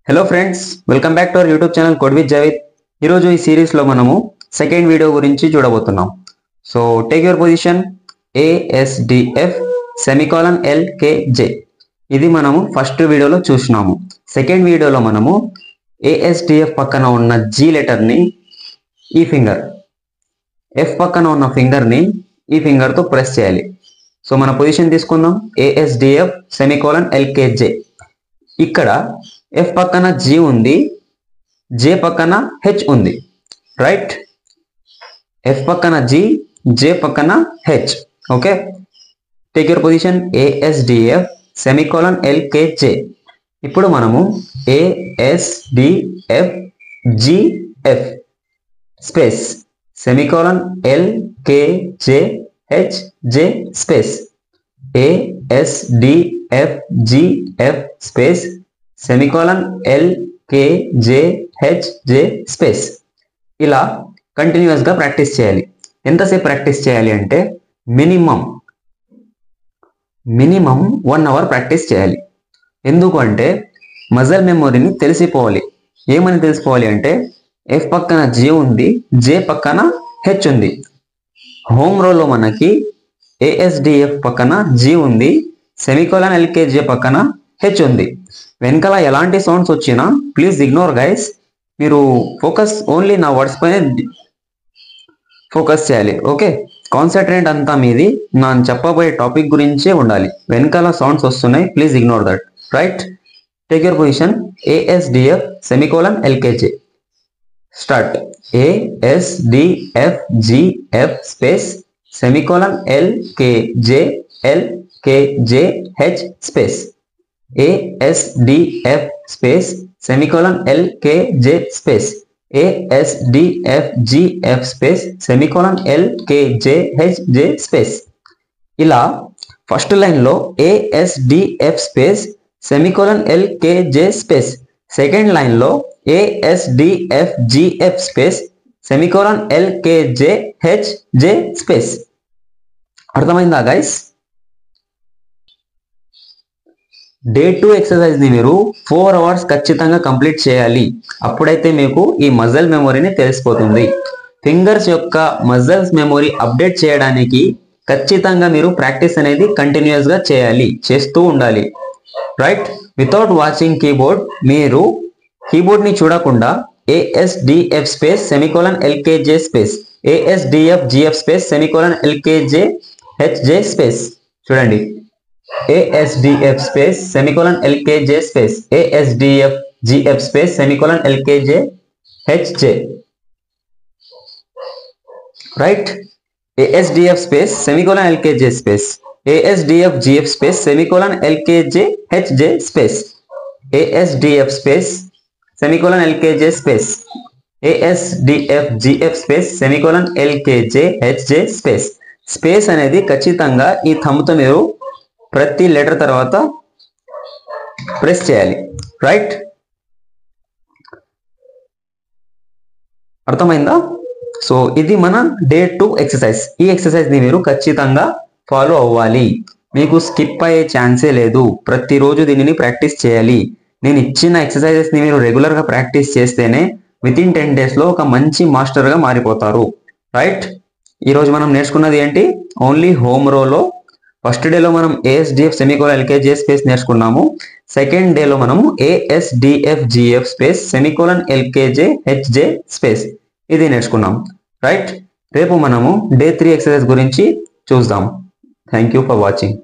Hello friends, welcome back to our YouTube channel code with Javed. ఈరోజు ఈ సిరీస్లో మనము సెకండ్ వీడియో గురించి చూడబోతున్నాం. So take your position. ASDF semicolon LKJ ఇది మనము ఫస్ట్ వీడియోలో చూసినాము. సెకండ్ వీడియోలో మనము ASDF పక్కన ఉన్న G లెటర్ని ఈ ఫింగర్, F పక్కన ఉన్న ఫింగర్ని ఈ ఫింగర్తో ప్రెస్ చేయాలి. సో మన పొజిషన్ తీసుకుందాం. ASDF semicolon LKJ. ఇక్కడ F పక్కన G ఉంది, J పక్కన H ఉంది. రైట్? F పక్కన G, J పక్కన H. Okay, take your position. ASDF semicolon LKJ. ఇప్పుడు మనము ASDF GF space semicolon LKJ HJ space ASDF GF space semicolon LKJ HJ space ఇలా కంటిన్యూస్గా ప్రాక్టీస్ చేయాలి. ఎంతసేపు ప్రాక్టీస్ చేయాలి అంటే మినిమం 1 అవర్ ప్రాక్టీస్ చేయాలి. ఎందుకు అంటే మజిల్ మెమొరీని తెలిసిపోవాలి. ఏమని తెలిసిపోవాలి అంటే F పక్కన G ఉంది, J పక్కన H ఉంది. హోమ్ రోలో మనకి ASDF పక్కన G ఉంది, సెమికోలన్ LKJ పక్కన H ఉంది. వెనకాల ఎలాంటి సౌండ్స్ వచ్చినా ప్లీజ్ ఇగ్నోర్ గైస్. మీరు ఫోకస్ ఓన్లీ నా వర్డ్స్ పైన ఫోకస్ చేయాలి. ఓకే, కాన్సన్ట్రేట్ అంతా మీది నా చెప్పబోయే టాపిక్ గురించే ఉండాలి. వెనకాల సౌండ్స్ వస్తున్నాయి, please ignore that. Right? Take your position. ASDF semicolon LKJ. Start. ASDF GF space semicolon LKJ H space ASDF space semicolon LKJ space ASDF GF space semicolon LKJ HJ space. ఇలా first లైన్లో ASDF space semicolon LKJ space, second లైన్లో ASDF GF space semicolon LKJ HJ space. అర్థమైందా guys? Day 2 ఎక్సర్సైజ్ని మీరు 4 hours ఖచ్చితంగా complete చేయాలి. అప్పుడైతే మీకు ఈ మజిల్ మెమొరీని తెలిసిపోతుంది. ఫింగర్స్ యొక్క మజిల్స్ మెమొరీ అప్డేట్ చేయడానికి ఖచ్చితంగా మీరు ప్రాక్టీస్ అనేది కంటిన్యూస్గా చేయాలి, చేస్తూ ఉండాలి. రైట్? వితౌట్ వాచింగ్ కీబోర్డ్, మీరు కీబోర్డ్ని చూడకుండా ASDF space semicolon LKJ space ASDF GF space semicolon LKJ HJ space. చూడండి, ASDF space semicolon LKJ space ASDF GF space semicolon LKJ HJ. Right? ASDF space semicolon LKJ space ASDF GF space semicolon LKJ HJ space ASDF space semicolon LKJ space ASDF GF space semicolon LKJ HJ space. Space అనేది ఖచ్చితంగా ఈ థంబ్తో మీరు ప్రతి letter తర్వాత press చేయాలి. Right? అర్థమైందా? So ఇది మన డే 2 ఎక్సర్సైజ్. ఈ ఎక్సర్సైజ్ని మీరు ఖచ్చితంగా ఫాలో అవ్వాలి. మీకు స్కిప్ అయ్యే ఛాన్సే లేదు. ప్రతిరోజు దీనిని ప్రాక్టీస్ చేయాలి. నేను ఇచ్చిన ఎక్సర్సైజెస్ని మీరు రెగ్యులర్గా ప్రాక్టీస్ చేస్తేనే వితిన్ 10 డేస్లో ఒక మంచి మాస్టర్గా మారిపోతారు. రైట్? ఈరోజు మనం నేర్చుకున్నది ఏంటి? ఓన్లీ హోమ్ రోలో ఫస్ట్ డేలో మనం ASDF సెమికోలన్ LKJ స్పేస్ నేర్చుకున్నాము. సెకండ్ డేలో మనము ASDF GF space semicolon LKJ HJ space ఇది నేర్చుకున్నాం. రైట్? రేపు మనము డే 3 ఎక్సర్సైజ్ గురించి చూద్దాం. Thank you for watching.